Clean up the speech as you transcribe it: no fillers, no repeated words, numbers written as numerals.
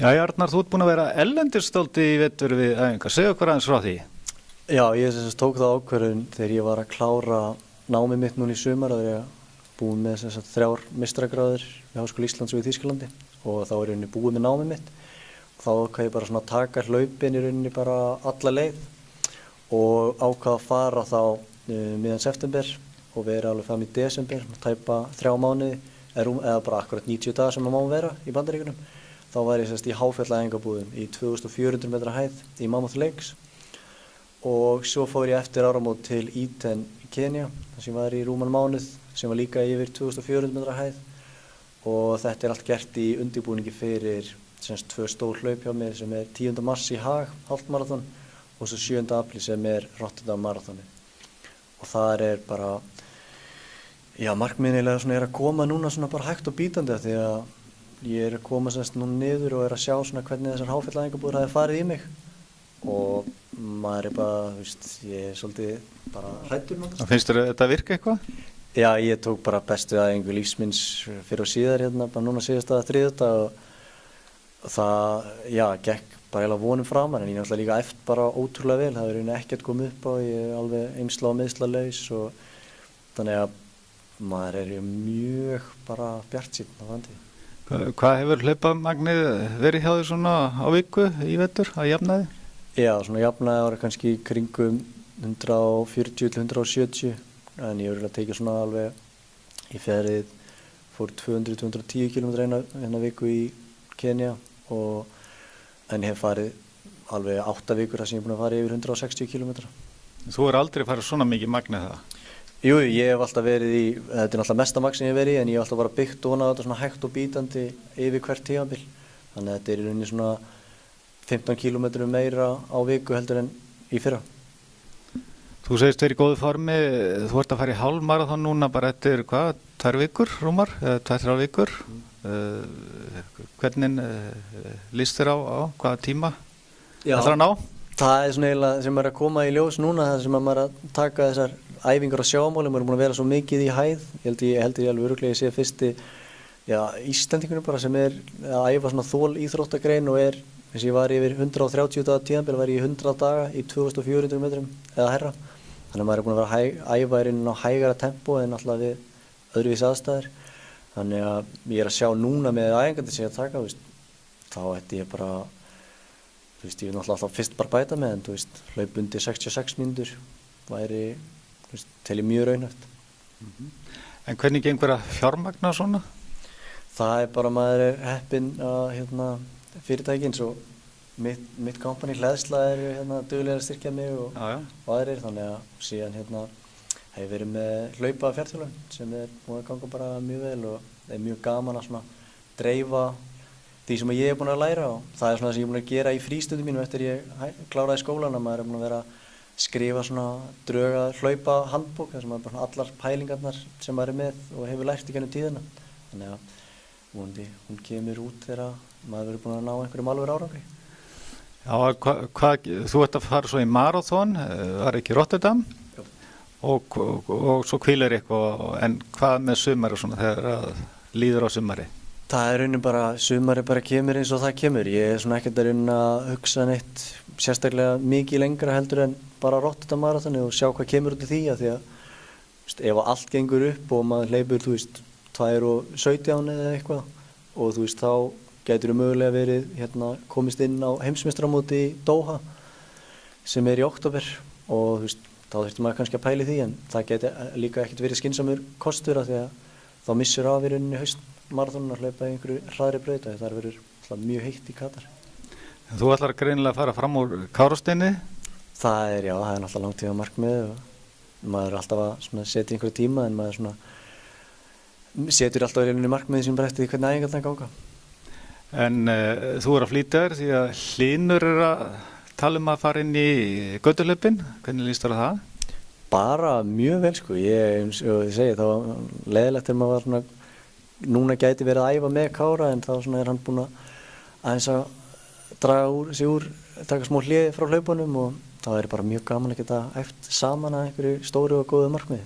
Jæja, Arnar, þú ert búinn að vera erlendis dálítið í vetur við æfingar. Segðu okkur aðeins frá því. Já, ég sem sagt tók það ákvörðun þegar ég var að klára námið mitt núna í sumar og ég búið með sem sagt 3 meistaragráður við Háskóla Íslands og í Þýskalandi og þá er ég búið með námið mitt og þá ákvað ég bara svona að taka hlaupin í rauninni bara alla leið og ákvað að fara þá miðjan september og vera alveg fram í desember, tæpa 3 mánuði eða bara akkurat 90 dagar sem maður má vera í Bandaríkjunum. Þá var ég sérst í háfjallaæfingabúðum í 2400 metra hæð í Mammoth Lakes og svo fór ég eftir áramót til Iten í Kenya þar sem ég var í rúman mánuð sem var líka yfir 2400 metra hæð og þetta er allt gert í undirbúningi fyrir semst 2 stór hlaup hjá mér sem er 10. mars í Haag, hálfmarathon og svo 7. apríl sem er Rotterdam marathoni og þar er bara, já markmiðin er að koma núna svona bara hægt og bítandi því að ég er að koma semst núna niður og er að sjá svona hvernig þessar háfjallaæfingabúðir hafi farið í mig og maður er bara, þú veist, ég er svolítið bara hræddur núna. Finnst þér þetta virka eitthvað? Já, ég tók bara bestu æfingu lífsmins fyrir og síðar hérna, bara núna síðasta þriðjudag og það, já, gekk bara eiginlega vonum framar en ég náttúrulega líka æft bara ótrúlega vel, það hefur ekkert komið upp á, ég er alveg eymsla og meiðslalaus og þannig að maður er mjög bara bjartsýnn á framtíð. Hvað hefur hlaupamagnið verið hjá þér svona á viku í vetur að jafnaði? Já, svona jafnaði ára kannski kringum 140 til 170 en ég hefur tekið svona alveg í ferðið fór 200-210 km eina viku í Kenya en hef farið alveg 8 vikur þar sem ég er búinn að fara yfir 160 km. Þú er aldrei farið svona mikið magnið það? Jú, ég hef alltaf verið í, þetta er náttúrulega mesta magn sem ég hef verið í en ég hef alltaf bara byggt ofan á þetta svona hægt og bítandi yfir hvert tímabil. Þannig að þetta er í rauninni svona 15 km meira á viku heldur en í fyrra. Þú segist verið í góðu formi, þú ert að fara í hálfmarathon núna bara eftir hvað, 2 vikur rúmar, eða 2-3 vikur. Hvernig líst þér á hvaða tíma ætlar að ná? Það er svona eiginlega sem er að koma í ljós núna þar sem maður er að taka þessar æfingar á sjávarmáli, maður er búin að vera svo mikið í hæð. Ég held alveg örugglega ég sé fyrsti Íslendingur bara sem er að æfa svona þol íþróttagrein og er, þess að ég var yfir 130 daga tímabil, var ég í 100 daga í 2400 metrum eða herra. Þannig að maður er búin að vera að æfa á hægara tempo en alltaf við öðruvísi aðstæður. Þannig að ég er að sjá núna með æfingarnir sem ég að taka, þá ætti ég bara, ég vil náttúrulega alltaf fyrst bara bæta með en hlaup undir 66 mínútur væri, tel ég mjög raunhæft. En hvernig gengur að fjármagna svona? Það er bara maður er heppinn að fyrirtækin svo mitt kompani Hleðsla er duglegir að styrkja mig og aðrir þannig að síðan hef ég verið með hlaupa fjartþjálfun sem er búin að ganga bara mjög vel og það er mjög gaman að svona dreifa því sem ég er búin að læra og það er svona það sem ég er búin að gera í frístundum mínum eftir ég kláraði skólan að maður er búin að vera að skrifa svona dröga hlaupa handbók þar sem maður bara allar pælingarnar sem maður er með og hefur lært í gennum tíðina þannig að vonandi hún kemur út þegar maður verður búin að ná einhverjum alveg árangri. Já, þú ert að fara svo í marathon, var ekki Rotterdam og svo hvílir eitthvað en hvað með sumari svona þegar líður á sumari? Það er raunin bara, sumari bara kemur eins og það kemur. Ég er svona ekkert að raunin að hugsa neitt sérstaklega mikið lengra heldur en bara Rotterdam marathoni og sjá hvað kemur út í því að því að ef allt gengur upp og maður hleypur 2:17 eða eitthvað og þá gætur mögulega verið komist inn á heimsmeistaramóti í Doha sem er í október og þá þurfti maður kannski að pæla í því en það geti líka ekkert verið skynsamur kostur af því að þá missur af í rauninni haustmarathonun að hlaupa í einhverju hraðri braut og það verður mjög heitt í Katar. Þú ætlar greinilega að fara fram úr Kárasteini? Það er náttúrulega langtíma markmið og maður er alltaf að setja einhverju tíma en maður setur alltaf í rauninni markmiði sem bara eftir því hvernig æfingarnar ganga. En þú er að flýta þér því að Hlynur er að tala að fara inn í götuhlaupin, hvernig líst þér á það? Bara mjög vel eins og ég segi þá leiðilegt þegar maður var núna gæti verið að æfa með Kára en þá er hann búinn að aðeins að draga sig úr, taka smá hléi frá hlaupunum og þá er bara mjög gaman að geta æft saman að einhverju stóru og góðu markmiði.